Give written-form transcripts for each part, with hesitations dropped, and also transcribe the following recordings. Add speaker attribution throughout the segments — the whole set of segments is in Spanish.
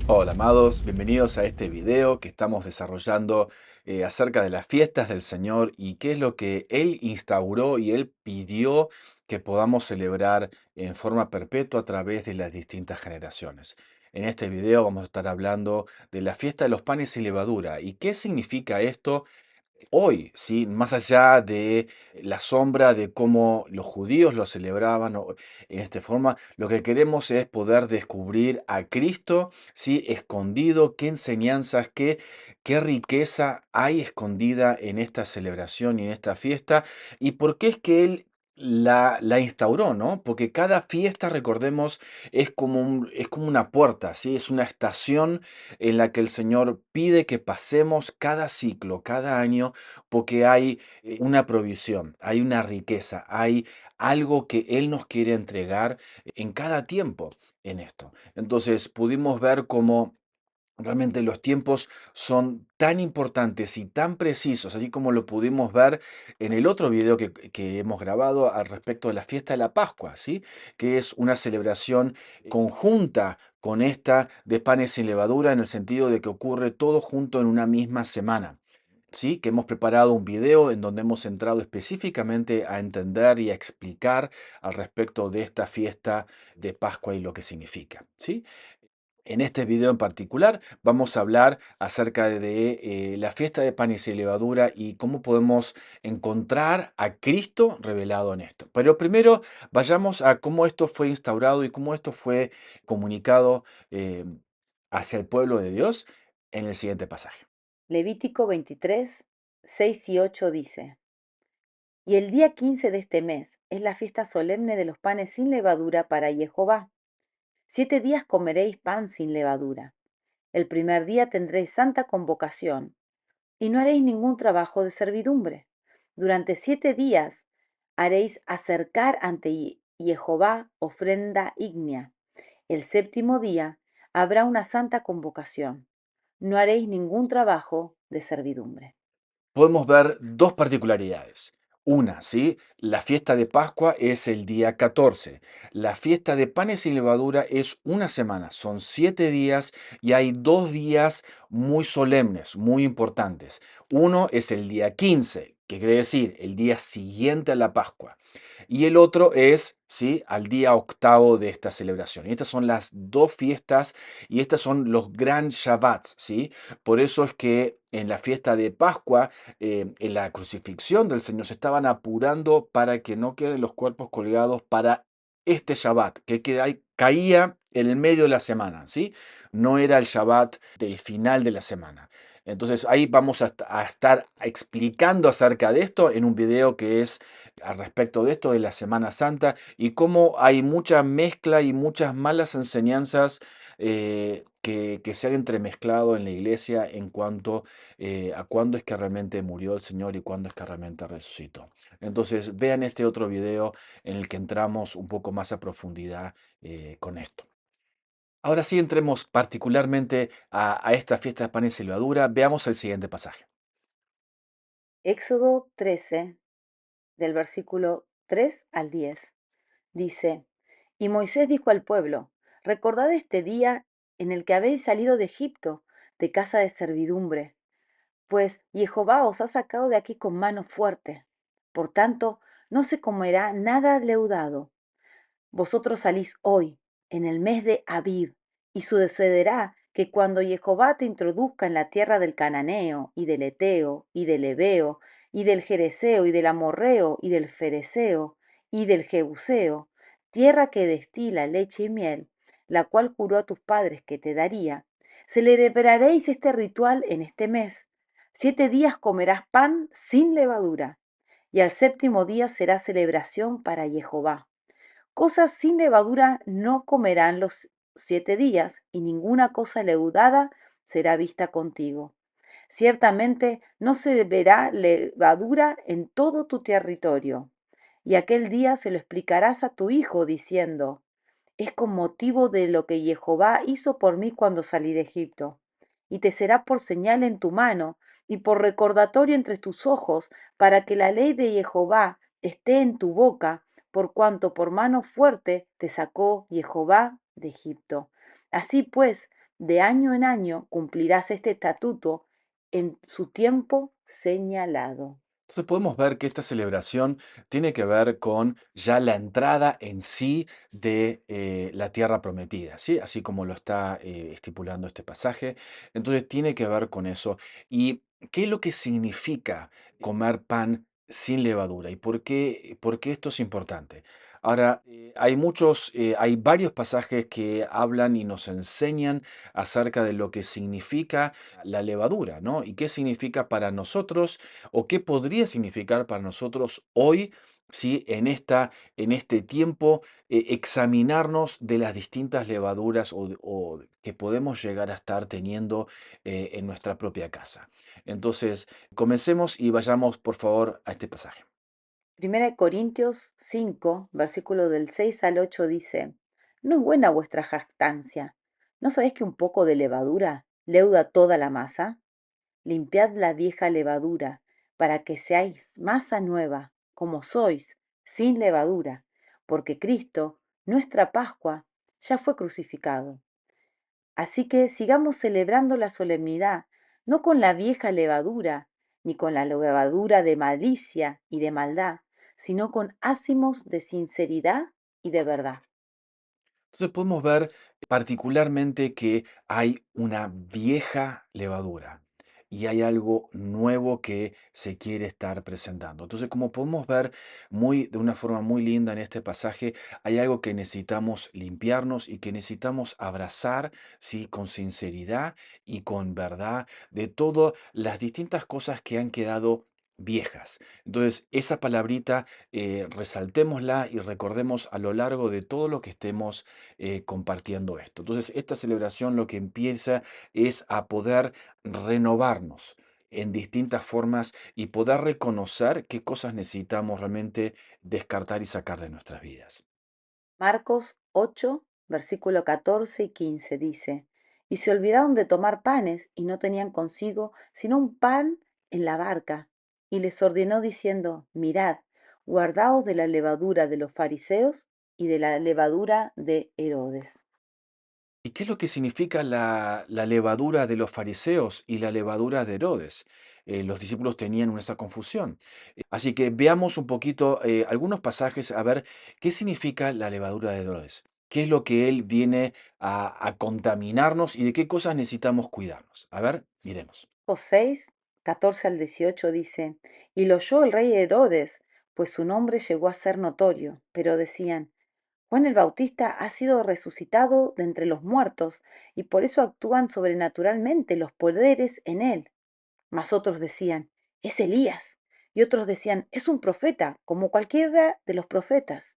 Speaker 1: Hola amados, bienvenidos a este video que estamos desarrollando acerca de las fiestas del Señor y qué es lo que Él instauró y Él pidió que podamos celebrar en forma perpetua a través de las distintas generaciones. En este video vamos a estar hablando de la fiesta de los panes sin levadura y qué significa esto hoy, ¿sí? Más allá de la sombra de cómo los judíos lo celebraban en esta forma, lo que queremos es poder descubrir a Cristo, ¿sí? Escondido, qué enseñanzas, qué riqueza hay escondida en esta celebración y en esta fiesta, y por qué es que Él la instauró, ¿no? Porque cada fiesta, recordemos, es como una puerta, ¿sí? Es una estación en la que el Señor pide que pasemos cada ciclo, cada año, porque hay una provisión, hay una riqueza, hay algo que Él nos quiere entregar en cada tiempo en esto. Entonces pudimos ver cómo realmente los tiempos son tan importantes y tan precisos, así como lo pudimos ver en el otro video que hemos grabado al respecto de la fiesta de la Pascua, ¿sí? Que es una celebración conjunta con esta de panes sin levadura en el sentido de que ocurre todo junto en una misma semana. Sí, que hemos preparado un video en donde hemos entrado específicamente a entender y a explicar al respecto de esta fiesta de Pascua y lo que significa, ¿sí? En este video en particular vamos a hablar acerca de la fiesta de panes y levadura y cómo podemos encontrar a Cristo revelado en esto. Pero primero vayamos a cómo esto fue instaurado y cómo esto fue comunicado hacia el pueblo de Dios en el siguiente pasaje.
Speaker 2: Levítico 23, 6 y 8 dice: Y el día 15 de este mes es la fiesta solemne de los panes sin levadura para Jehová. 7 días comeréis pan sin levadura. El primer día tendréis santa convocación, y no haréis ningún trabajo de servidumbre. Durante 7 días haréis acercar ante Jehová ofrenda ígnea. El séptimo día habrá una santa convocación. No haréis ningún trabajo de servidumbre.
Speaker 1: Podemos ver dos particularidades. Una, ¿sí? La fiesta de Pascua es el día 14. La fiesta de panes sin levadura es una semana, son 7 días y hay 2 días muy solemnes, muy importantes. Uno es el día 15, que quiere decir el día siguiente a la Pascua. Y el otro es, ¿sí? Al día octavo de esta celebración. Y estas son las dos fiestas y estos son los gran Shabbats, ¿sí? Por eso es que en la fiesta de Pascua, en la crucifixión del Señor, se estaban apurando para que no queden los cuerpos colgados para este Shabbat, caía en el medio de la semana, ¿sí? No era el Shabbat del final de la semana. Entonces ahí vamos a estar explicando acerca de esto en un video que es al respecto de esto de la Semana Santa y cómo hay mucha mezcla y muchas malas enseñanzas que se han entremezclado en la iglesia en cuanto a cuándo es que realmente murió el Señor y cuándo es que realmente resucitó. Entonces, vean este otro video en el que entramos un poco más a profundidad con esto. Ahora sí, entremos particularmente a esta fiesta de pan y levadura. Veamos el siguiente pasaje.
Speaker 2: Éxodo 13, del versículo 3 al 10. Dice: Y Moisés dijo al pueblo: Recordad este día en el que habéis salido de Egipto, de casa de servidumbre, pues Jehová os ha sacado de aquí con mano fuerte. Por tanto, no se comerá nada leudado. Vosotros salís hoy, en el mes de Abib, y sucederá que cuando Jehová te introduzca en la tierra del Cananeo, y del Eteo, y del Ebeo, y del Jereseo, y del Amorreo, y del Fereseo, y del Jebuseo, tierra que destila leche y miel, la cual juró a tus padres que te daría, celebraréis este ritual en este mes. 7 días comerás pan sin levadura, y al séptimo día será celebración para Jehová. Cosas sin levadura no comerán los 7 días, y ninguna cosa leudada será vista contigo. Ciertamente no se verá levadura en todo tu territorio. Y aquel día se lo explicarás a tu hijo, diciendo: Es con motivo de lo que Jehová hizo por mí cuando salí de Egipto. Y te será por señal en tu mano, y por recordatorio entre tus ojos, para que la ley de Jehová esté en tu boca, por cuanto por mano fuerte te sacó Jehová de Egipto. Así pues, De año en año cumplirás este estatuto en su tiempo señalado.
Speaker 1: Entonces podemos ver que esta celebración tiene que ver con ya la entrada en sí de la tierra prometida, ¿sí? Así como lo está estipulando este pasaje. Entonces tiene que ver con eso. ¿Y qué es lo que significa comer pan sin levadura? ¿Y por qué esto es importante? Ahora, hay varios pasajes que hablan y nos enseñan acerca de lo que significa la levadura, ¿no? Y qué significa para nosotros o qué podría significar para nosotros hoy, ¿sí? En este tiempo, examinarnos de las distintas levaduras o que podemos llegar a estar teniendo en nuestra propia casa. Entonces, comencemos y vayamos, por favor, a este pasaje.
Speaker 2: Primera de Corintios 5, versículo del 6 al 8 dice, no es buena vuestra jactancia. ¿No sabéis que un poco de levadura leuda toda la masa? Limpiad la vieja levadura, para que seáis masa nueva, como sois, sin levadura, porque Cristo, nuestra Pascua, ya fue crucificado. Así que sigamos celebrando la solemnidad, no con la vieja levadura, ni con la levadura de malicia y de maldad, sino con ácimos de sinceridad y de verdad.
Speaker 1: Entonces podemos ver particularmente que hay una vieja levadura y hay algo nuevo que se quiere estar presentando. Entonces, como podemos ver de una forma muy linda en este pasaje, hay algo que necesitamos limpiarnos y que necesitamos abrazar, sí, con sinceridad y con verdad de todas las distintas cosas que han quedado viejas. Entonces, esa palabrita, resaltémosla y recordemos a lo largo de todo lo que estemos compartiendo esto. Entonces, esta celebración lo que empieza es a poder renovarnos en distintas formas y poder reconocer qué cosas necesitamos realmente descartar y sacar de nuestras vidas.
Speaker 2: Marcos 8, versículo 14 y 15 dice, y se olvidaron de tomar panes y no tenían consigo sino un pan en la barca, y les ordenó diciendo, mirad, guardaos de la levadura de los fariseos y de la levadura de Herodes.
Speaker 1: ¿Y qué es lo que significa la levadura de los fariseos y la levadura de Herodes? Los discípulos tenían esa confusión. Así que veamos un poquito algunos pasajes a ver qué significa la levadura de Herodes. ¿Qué es lo que él viene a contaminarnos y de qué cosas necesitamos cuidarnos? A ver, miremos.
Speaker 2: Marcos 6, 14 al 18 dice, y lo oyó el rey Herodes, pues su nombre llegó a ser notorio, pero decían, Juan el Bautista ha sido resucitado de entre los muertos, y por eso actúan sobrenaturalmente los poderes en él. Mas otros decían, es Elías, y otros decían, es un profeta, como cualquiera de los profetas.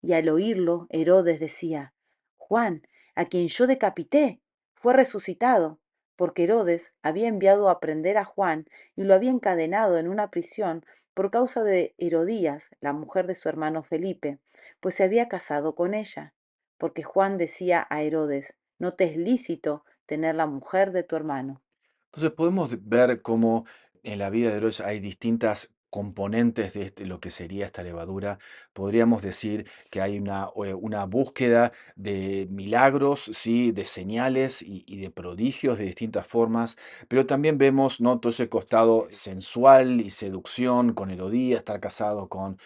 Speaker 2: Y al oírlo, Herodes decía, Juan, a quien yo decapité, fue resucitado, porque Herodes había enviado a prender a Juan y lo había encadenado en una prisión por causa de Herodías, la mujer de su hermano Felipe, pues se había casado con ella. Porque Juan decía a Herodes, no te es lícito tener la mujer de tu hermano.
Speaker 1: Entonces podemos ver cómo en la vida de Herodes hay distintas componentes de lo que sería esta levadura. Podríamos decir que hay una búsqueda de milagros, ¿sí? De señales y de prodigios de distintas formas, pero también vemos, ¿no? Todo ese costado sensual y seducción con Herodías, estar casado con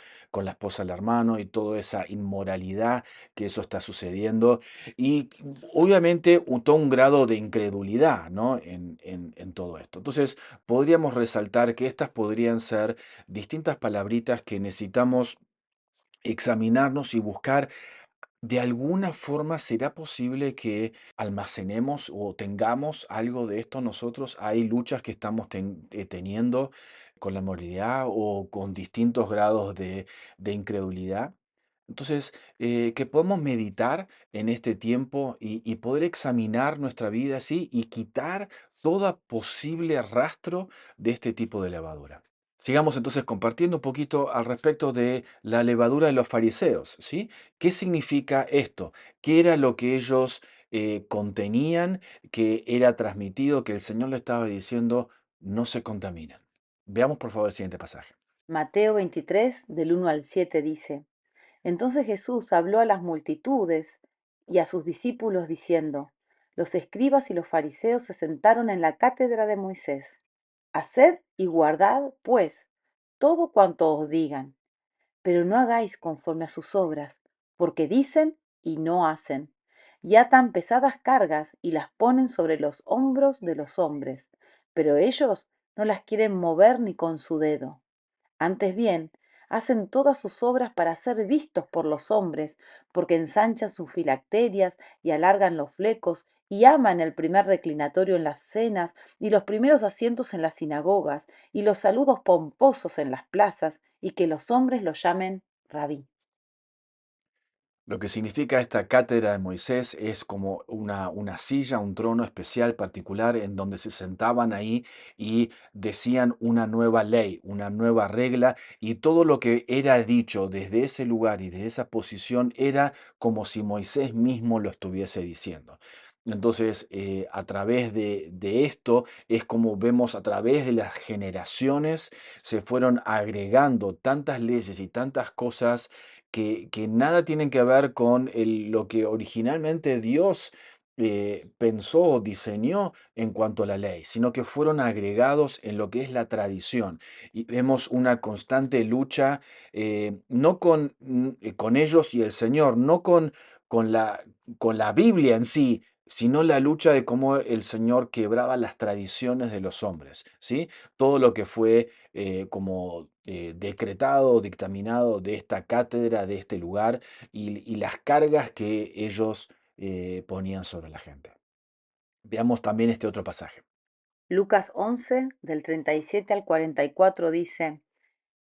Speaker 1: la esposa del hermano y toda esa inmoralidad que eso está sucediendo. Y obviamente todo un grado de incredulidad, ¿no? En todo esto. Entonces, podríamos resaltar que estas podrían ser distintas palabritas que necesitamos examinarnos y buscar de alguna forma. ¿Será posible que almacenemos o tengamos algo de esto nosotros? Hay luchas que estamos teniendo con la moralidad o con distintos grados de incredulidad. Entonces, que podamos meditar en este tiempo y poder examinar nuestra vida así y quitar toda posible rastro de este tipo de levadura. Sigamos entonces compartiendo un poquito al respecto de la levadura de los fariseos, ¿sí? ¿Qué significa esto? ¿Qué era lo que ellos contenían, que era transmitido, que el Señor le estaba diciendo, no se contaminan? Veamos por favor el siguiente pasaje.
Speaker 2: Mateo 23, del 1 al 7 dice, Entonces Jesús habló a las multitudes y a sus discípulos diciendo, Los escribas y los fariseos se sentaron en la cátedra de Moisés. Haced y guardad, pues, todo cuanto os digan, pero no hagáis conforme a sus obras, porque dicen y no hacen, y atan pesadas cargas y las ponen sobre los hombros de los hombres, pero ellos no las quieren mover ni con su dedo. Antes bien, hacen todas sus obras para ser vistos por los hombres, porque ensanchan sus filacterias y alargan los flecos, y aman el primer reclinatorio en las cenas, y los primeros asientos en las sinagogas, y los saludos pomposos en las plazas, y que los hombres los llamen rabí.
Speaker 1: Lo que significa esta cátedra de Moisés es como una silla, un trono especial particular en donde se sentaban ahí y decían una nueva ley, una nueva regla, y todo lo que era dicho desde ese lugar y desde esa posición era como si Moisés mismo lo estuviese diciendo. Entonces, a través de esto es como vemos a través de las generaciones se fueron agregando tantas leyes y tantas cosas que nada tienen que ver con lo que originalmente Dios pensó o diseñó en cuanto a la ley, sino que fueron agregados en lo que es la tradición. Y vemos una constante lucha, no con ellos y el Señor, no con con la Biblia en sí, sino la lucha de cómo el Señor quebraba las tradiciones de los hombres, ¿sí? Todo lo que fue como decretado, dictaminado de esta cátedra, de este lugar, y las cargas que ellos ponían sobre la gente. Veamos también este otro pasaje.
Speaker 2: Lucas 11, del 37 al 44 dice,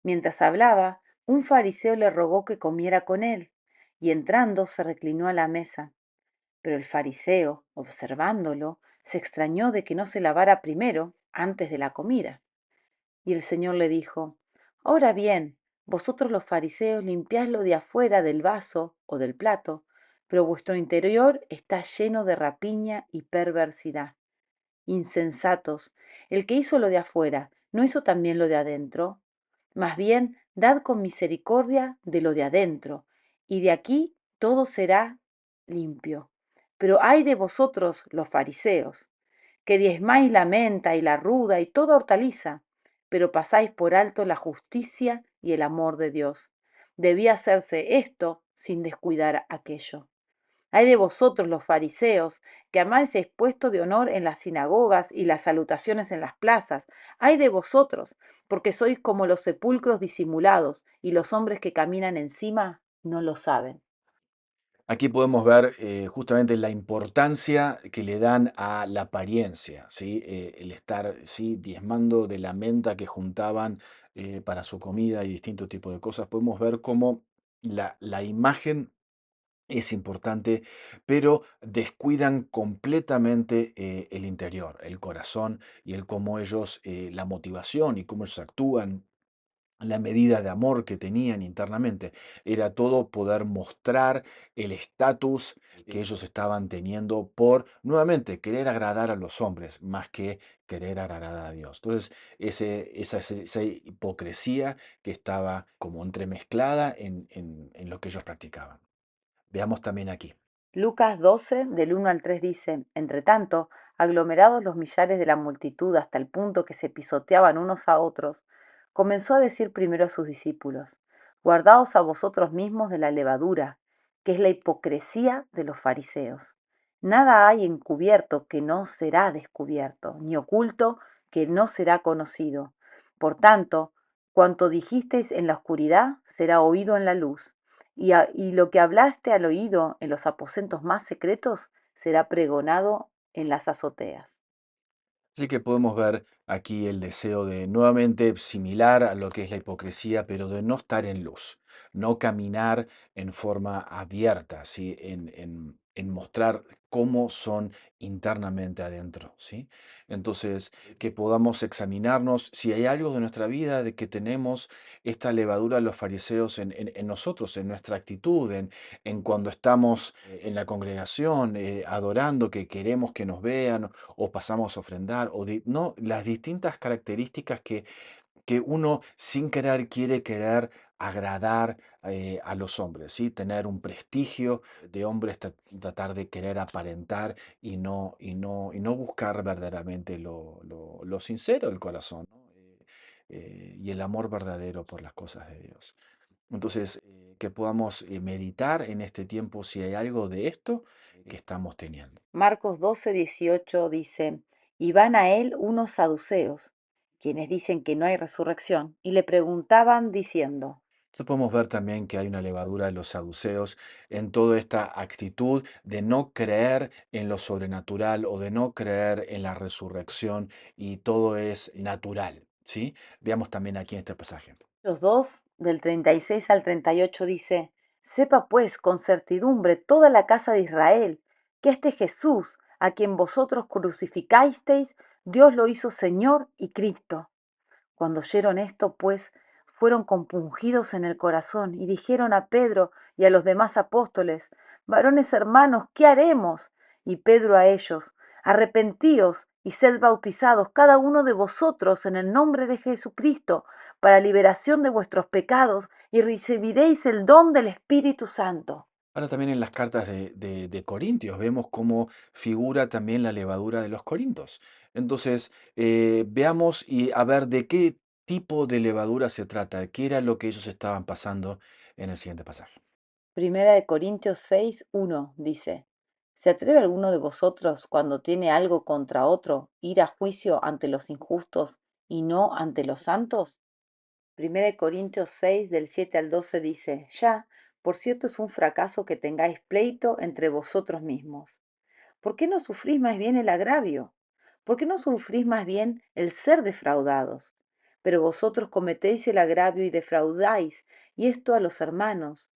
Speaker 2: mientras hablaba, un fariseo le rogó que comiera con él, y entrando se reclinó a la mesa. Pero el fariseo, observándolo, se extrañó de que no se lavara primero, antes de la comida. Y el Señor le dijo, ahora bien, vosotros los fariseos limpiáis lo de afuera del vaso o del plato, pero vuestro interior está lleno de rapiña y perversidad. Insensatos, el que hizo lo de afuera, ¿no hizo también lo de adentro? Más bien, dad con misericordia de lo de adentro, y de aquí todo será limpio. Pero ay de vosotros, los fariseos, que diezmáis la menta y la ruda y toda hortaliza, pero pasáis por alto la justicia y el amor de Dios. Debía hacerse esto sin descuidar aquello. Ay de vosotros los fariseos, que amáis el puesto de honor en las sinagogas y las salutaciones en las plazas. Ay de vosotros, porque sois como los sepulcros disimulados, y los hombres que caminan encima no lo saben.
Speaker 1: Aquí podemos ver justamente la importancia que le dan a la apariencia, ¿sí? El estar, ¿sí? Diezmando de la menta que juntaban para su comida y distintos tipos de cosas. Podemos ver cómo la imagen es importante, pero descuidan completamente el interior, el corazón y el cómo ellos, la motivación y cómo ellos actúan, la medida de amor que tenían internamente. Era todo poder mostrar el estatus que ellos estaban teniendo por, nuevamente, querer agradar a los hombres más que querer agradar a Dios. Entonces, esa hipocresía que estaba como entremezclada en lo que ellos practicaban. Veamos también aquí.
Speaker 2: Lucas 12, del 1 al 3 dice, Entretanto, aglomerados los millares de la multitud hasta el punto que se pisoteaban unos a otros, comenzó a decir primero a sus discípulos, Guardaos a vosotros mismos de la levadura, que es la hipocresía de los fariseos. Nada hay encubierto que no será descubierto, ni oculto que no será conocido. Por tanto, cuanto dijisteis en la oscuridad será oído en la luz y lo que hablaste al oído en los aposentos más secretos será pregonado en las azoteas.
Speaker 1: Así que podemos ver aquí el deseo de nuevamente similar a lo que es la hipocresía, pero de no estar en luz, no caminar en forma abierta, ¿sí? En mostrar cómo son internamente adentro, ¿sí? Entonces, que podamos examinarnos si hay algo de nuestra vida de que tenemos esta levadura de los fariseos en nosotros, en nuestra actitud, en cuando estamos en la congregación, adorando, que queremos que nos vean o pasamos a ofrendar, no, las distintas características que uno sin querer quiere querer agradar a los hombres, ¿sí? Tener un prestigio de hombres, tratar de querer aparentar y no buscar verdaderamente lo sincero del corazón, ¿no? Y el amor verdadero por las cosas de Dios. Entonces, que podamos meditar en este tiempo si hay algo de esto que estamos teniendo.
Speaker 2: Marcos 12:18 dice, y van a él unos saduceos, quienes dicen que no hay resurrección, y le preguntaban diciendo,
Speaker 1: Entonces podemos ver también que hay una levadura de los saduceos en toda esta actitud de no creer en lo sobrenatural o de no creer en la resurrección y todo es natural, ¿sí? Veamos también aquí en este pasaje.
Speaker 2: los 2, del 36 al 38 dice, sepa pues con certidumbre toda la casa de Israel, que este Jesús, a quien vosotros crucificasteis, Dios lo hizo Señor y Cristo. Cuando oyeron esto, pues, fueron compungidos en el corazón y dijeron a Pedro y a los demás apóstoles, varones hermanos, ¿qué haremos? Y Pedro a ellos, arrepentíos y sed bautizados cada uno de vosotros en el nombre de Jesucristo para liberación de vuestros pecados y recibiréis el don del Espíritu Santo.
Speaker 1: Ahora también en las cartas de Corintios vemos cómo figura también la levadura de los corintios. Entonces, veamos y a ver de qué tipo de levadura se trata, qué era lo que ellos estaban pasando en el siguiente pasaje.
Speaker 2: Primera de Corintios 6:1 dice, ¿se atreve alguno de vosotros cuando tiene algo contra otro ir a juicio ante los injustos y no ante los santos? Primera de Corintios 6 del 7 al 12 dice, ya, por cierto es un fracaso que tengáis pleito entre vosotros mismos. ¿Por qué no sufrís más bien el agravio? ¿Por qué no sufrís más bien el ser defraudados? Pero vosotros cometéis el agravio y defraudáis, y esto a los hermanos.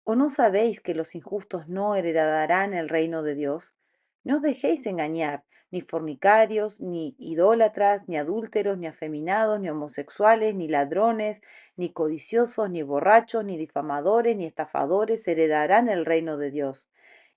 Speaker 2: ¿O no sabéis que los injustos no heredarán el reino de Dios? No os dejéis engañar, ni fornicarios, ni idólatras, ni adúlteros, ni afeminados, ni homosexuales, ni ladrones, ni codiciosos, ni borrachos, ni difamadores, ni estafadores heredarán el reino de Dios.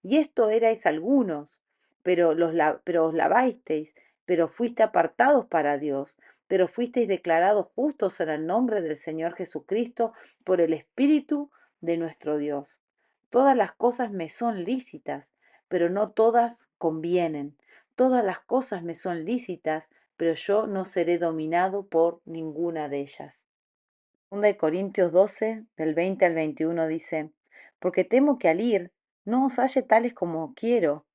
Speaker 2: Y esto erais algunos, pero os lavasteis, pero fuiste apartados para Dios, pero fuisteis declarados justos en el nombre del Señor Jesucristo por el Espíritu de nuestro Dios. Todas las cosas me son lícitas, pero no todas convienen. Todas las cosas me son lícitas, pero yo no seré dominado por ninguna de ellas. 2 de Corintios 12, del 20 al 21 dice, porque temo que al ir no os halle tales como quiero,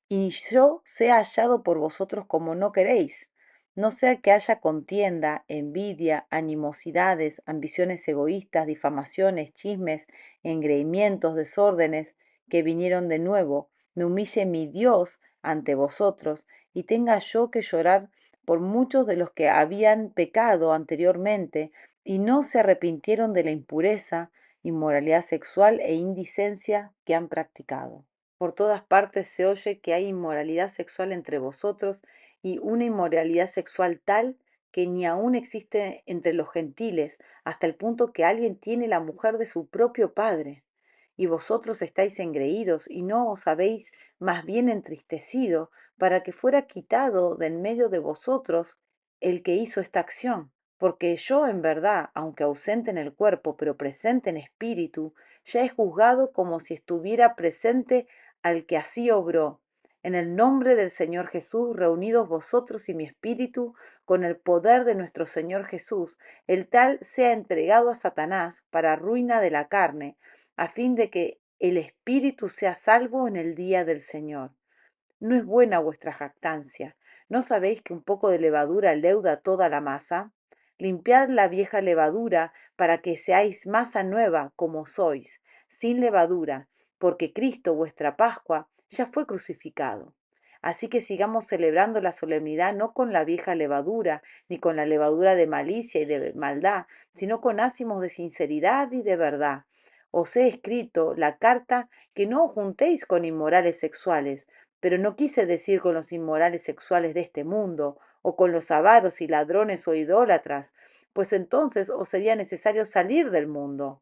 Speaker 2: y yo sea hallado por vosotros como no queréis, no sea que haya contienda, envidia, animosidades, ambiciones egoístas, difamaciones, chismes, engreimientos, desórdenes, que vinieron de nuevo, me humille mi Dios ante vosotros, y tenga yo que llorar por muchos de los que habían pecado anteriormente, y no se arrepintieron de la impureza, inmoralidad sexual e indicencia que han practicado. Por todas partes se oye que hay inmoralidad sexual entre vosotros y una inmoralidad sexual tal que ni aun existe entre los gentiles, hasta el punto que alguien tiene la mujer de su propio padre. Y vosotros estáis engreídos y no os habéis más bien entristecido para que fuera quitado de en medio de vosotros el que hizo esta acción. Porque yo en verdad, aunque ausente en el cuerpo, pero presente en espíritu, ya he juzgado como si estuviera presente al que así obró. En el nombre del Señor Jesús, reunidos vosotros y mi espíritu, con el poder de nuestro Señor Jesús, el tal sea entregado a Satanás para ruina de la carne, a fin de que el espíritu sea salvo en el día del Señor. No es buena vuestra jactancia. ¿No sabéis que un poco de levadura leuda toda la masa? Limpiad la vieja levadura para que seáis masa nueva como sois, sin levadura, porque Cristo vuestra Pascua ya fue crucificado. Así que sigamos celebrando la solemnidad no con la vieja levadura, ni con la levadura de malicia y de maldad, sino con ázimos de sinceridad y de verdad. Os he escrito la carta que no os juntéis con inmorales sexuales, pero no quise decir con los inmorales sexuales de este mundo, o con los avaros y ladrones o idólatras, pues entonces os sería necesario salir del mundo.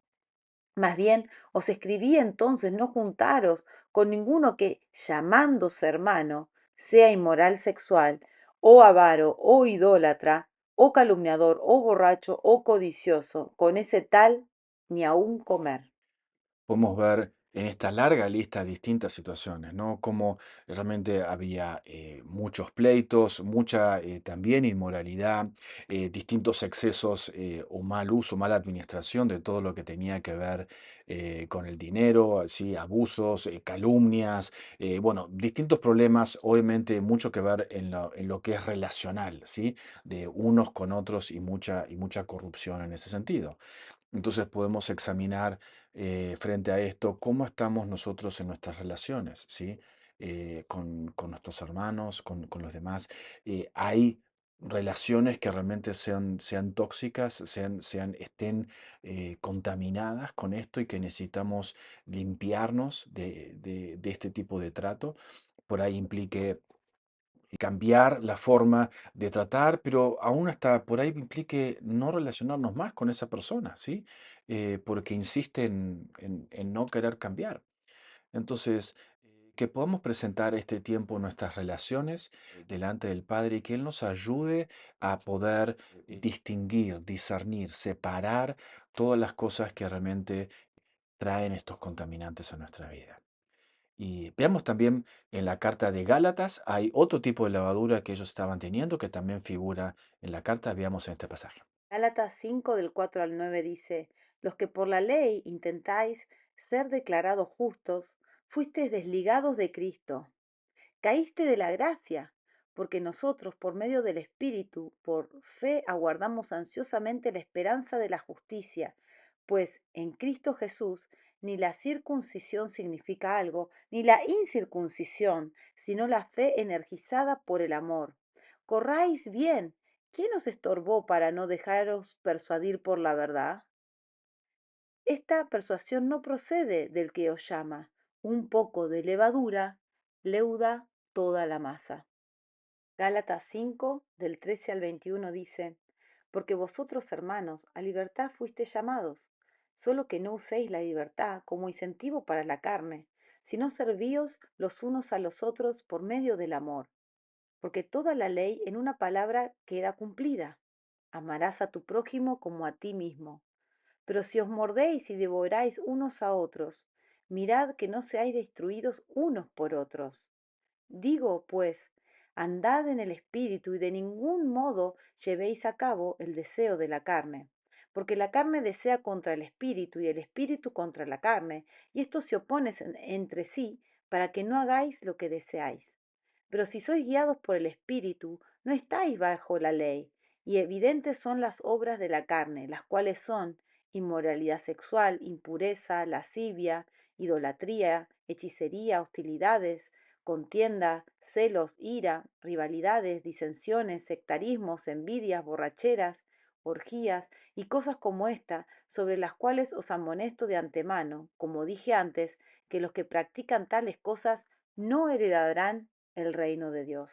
Speaker 2: Más bien os escribí entonces no juntaros con ninguno que, llamándose hermano, sea inmoral sexual, o avaro, o idólatra, o calumniador, o borracho, o codicioso, con ese tal ni aun comer.
Speaker 1: Podemos ver en esta larga lista distintas situaciones, ¿no? Como realmente había muchos pleitos, mucha también inmoralidad, distintos excesos o mal uso, mala administración de todo lo que tenía que ver con el dinero, así, abusos, calumnias, bueno, distintos problemas, obviamente mucho que ver en lo que es relacional, ¿sí? De unos con otros y mucha corrupción en ese sentido. Entonces podemos examinar frente a esto cómo estamos nosotros en nuestras relaciones, ¿sí? Con nuestros hermanos, con los demás. Hay relaciones que realmente sean tóxicas, estén contaminadas con esto y que necesitamos limpiarnos de este tipo de trato. Por ahí implique cambiar la forma de tratar, pero aún hasta por ahí implique no relacionarnos más con esa persona, ¿sí? Porque insiste en no querer cambiar. Entonces, que podamos presentar este tiempo nuestras relaciones delante del Padre y que Él nos ayude a poder distinguir, discernir, separar todas las cosas que realmente traen estos contaminantes a nuestra vida. Y veamos también en la carta de Gálatas, hay otro tipo de levadura que ellos estaban teniendo que también figura en la carta, veamos en este pasaje.
Speaker 2: Gálatas 5 del 4 al 9 dice, los que por la ley intentáis ser declarados justos, fuisteis desligados de Cristo. Caíste de la gracia, porque nosotros, por medio del Espíritu, por fe, aguardamos ansiosamente la esperanza de la justicia, pues en Cristo Jesús ni la circuncisión significa algo, ni la incircuncisión, sino la fe energizada por el amor. Corráis bien. ¿Quién os estorbó para no dejaros persuadir por la verdad? Esta persuasión no procede del que os llama. Un poco de levadura leuda toda la masa. Gálatas 5, del 13 al 21 dice, porque vosotros, hermanos, a libertad fuisteis llamados, solo que no uséis la libertad como incentivo para la carne, sino servíos los unos a los otros por medio del amor, porque toda la ley en una palabra queda cumplida. Amarás a tu prójimo como a ti mismo. Pero si os mordéis y devoráis unos a otros, mirad que no seáis destruidos unos por otros. Digo, pues, andad en el Espíritu y de ningún modo llevéis a cabo el deseo de la carne, porque la carne desea contra el Espíritu y el Espíritu contra la carne, y estos se oponen entre sí para que no hagáis lo que deseáis. Pero si sois guiados por el Espíritu, no estáis bajo la ley, y evidentes son las obras de la carne, las cuales son inmoralidad sexual, impureza, lascivia, idolatría, hechicería, hostilidades, contienda, celos, ira, rivalidades, disensiones, sectarismos, envidias, borracheras, orgías y cosas como esta, sobre las cuales os amonesto de antemano, como dije antes, que los que practican tales cosas no heredarán el reino de Dios.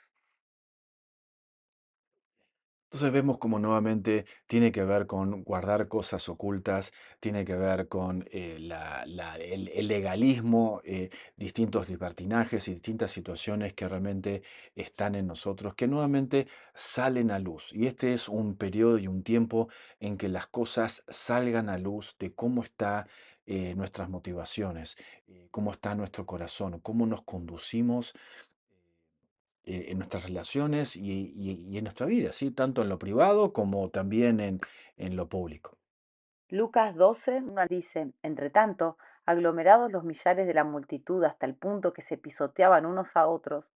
Speaker 1: Entonces vemos como nuevamente tiene que ver con guardar cosas ocultas, tiene que ver con el legalismo, distintos libertinajes y distintas situaciones que realmente están en nosotros, que nuevamente salen a luz. Y este es un periodo y un tiempo en que las cosas salgan a luz de cómo está nuestras motivaciones, cómo está nuestro corazón, cómo nos conducimos en nuestras relaciones y en nuestra vida, ¿sí? Tanto en lo privado como también en lo público.
Speaker 2: Lucas 12 dice, entre tanto, aglomerados los millares de la multitud hasta el punto que se pisoteaban unos a otros,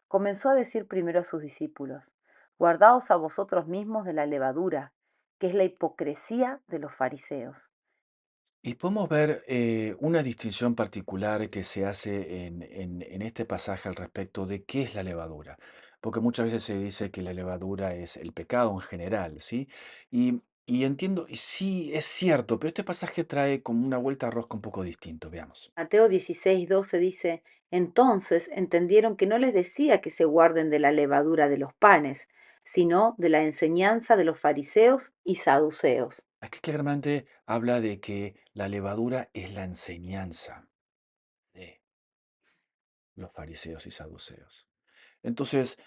Speaker 2: comenzó a decir primero a sus discípulos, guardaos a vosotros mismos de la levadura, que es la hipocresía de los fariseos.
Speaker 1: Y podemos ver una distinción particular que se hace en este pasaje al respecto de qué es la levadura, porque muchas veces se dice que la levadura es el pecado en general, ¿sí? Y entiendo, y sí es cierto, pero este pasaje trae como una vuelta a rosca un poco distinto, veamos.
Speaker 2: Mateo 16:12 dice, entonces entendieron que no les decía que se guarden de la levadura de los panes, sino de la enseñanza de los fariseos y saduceos.
Speaker 1: Aquí claramente habla de que la levadura es la enseñanza de los fariseos y saduceos. Entonces,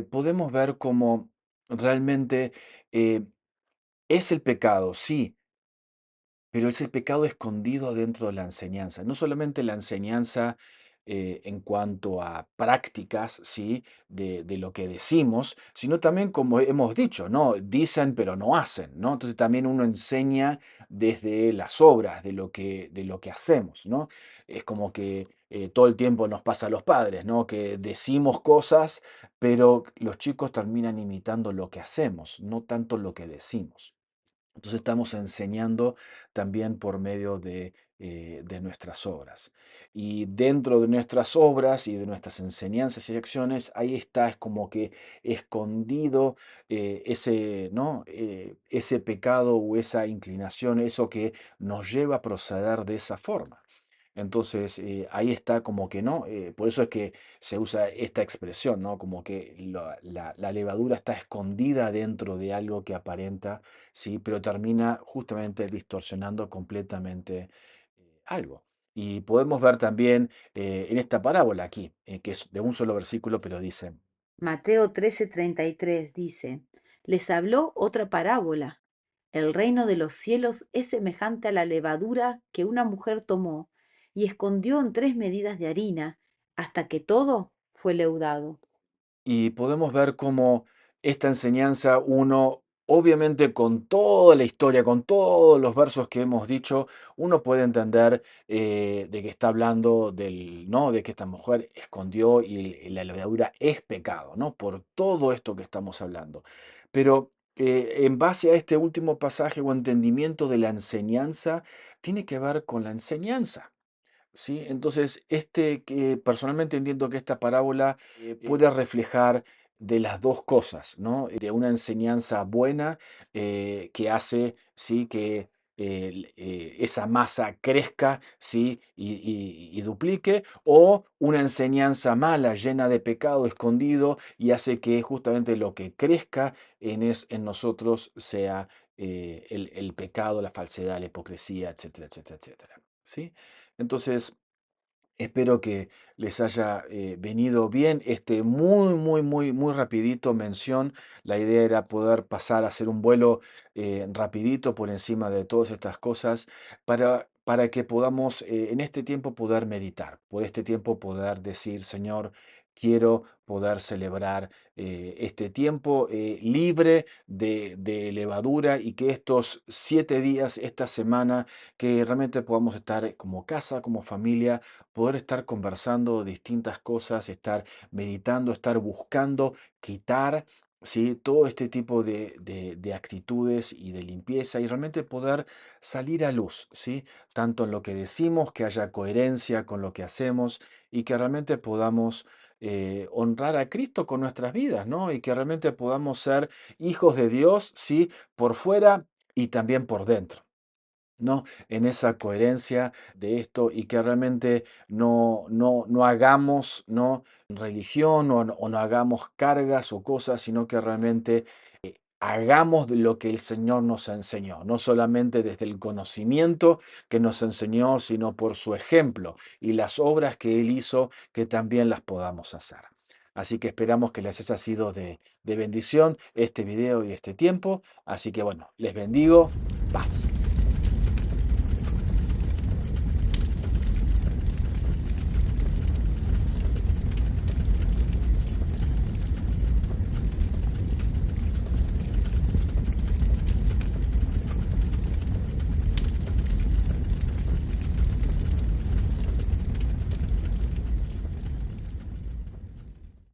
Speaker 1: podemos ver cómo realmente eh, es el pecado, sí, pero es el pecado escondido dentro de la enseñanza. No solamente la enseñanza en cuanto a prácticas, ¿sí? De lo que decimos, sino también, como hemos dicho, ¿no? Dicen pero no hacen, ¿no? Entonces también uno enseña desde las obras, de lo que hacemos, ¿no? Es como que todo el tiempo nos pasa a los padres, ¿no? Que decimos cosas, pero los chicos terminan imitando lo que hacemos, no tanto lo que decimos. Entonces estamos enseñando también por medio de nuestras obras. Y dentro de nuestras obras y de nuestras enseñanzas y acciones, ahí está, es como que escondido ese, ¿no? Ese pecado o esa inclinación, eso que nos lleva a proceder de esa forma. Entonces, ahí está como que no, por eso es que se usa esta expresión, ¿no? Como que la levadura está escondida dentro de algo que aparenta, ¿sí? Pero termina justamente distorsionando completamente algo. Y podemos ver también en esta parábola aquí, que es de un solo versículo, pero dice,
Speaker 2: Mateo 13:33 dice, les habló otra parábola. El reino de los cielos es semejante a la levadura que una mujer tomó y escondió en 3 medidas de harina hasta que todo fue leudado.
Speaker 1: y podemos ver cómo esta enseñanza, uno, obviamente con toda la historia, con todos los versos que hemos dicho, uno puede entender de que está hablando del, ¿no? De que esta mujer escondió y la levadura es pecado, ¿no? Por todo esto que estamos hablando. Pero en base a este último pasaje o entendimiento de la enseñanza, tiene que ver con la enseñanza. ¿Sí? Entonces, que personalmente entiendo que esta parábola puede reflejar de las dos cosas, ¿no? De una enseñanza buena que hace, ¿sí? Que esa masa crezca, ¿sí? Y duplique, o una enseñanza mala, llena de pecado escondido y hace que justamente lo que crezca en nosotros sea el pecado, la falsedad, la hipocresía, etcétera, etcétera, etcétera. ¿Sí? Entonces, espero que les haya venido bien este muy, muy, muy, muy rapidito mención. La idea era poder pasar a hacer un vuelo rapidito por encima de todas estas cosas para que podamos en este tiempo poder meditar, por este tiempo poder decir, Señor, quiero poder celebrar este tiempo libre de levadura y que estos 7 días, esta semana, que realmente podamos estar como casa, como familia, poder estar conversando distintas cosas, estar meditando, estar buscando quitar, ¿sí? Todo este tipo de actitudes y de limpieza y realmente poder salir a luz, ¿sí? Tanto en lo que decimos, que haya coherencia con lo que hacemos y que realmente podamos honrar a Cristo con nuestras vidas, ¿no? Y que realmente podamos ser hijos de Dios, ¿sí? Por fuera y también por dentro. ¿No? En esa coherencia de esto y que realmente no hagamos, ¿no? Religión o no hagamos cargas o cosas, sino que realmente hagamos de lo que el Señor nos enseñó, no solamente desde el conocimiento que nos enseñó, sino por su ejemplo y las obras que Él hizo, que también las podamos hacer. Así que esperamos que les haya sido de bendición este video y este tiempo. Así que bueno, les bendigo. Paz.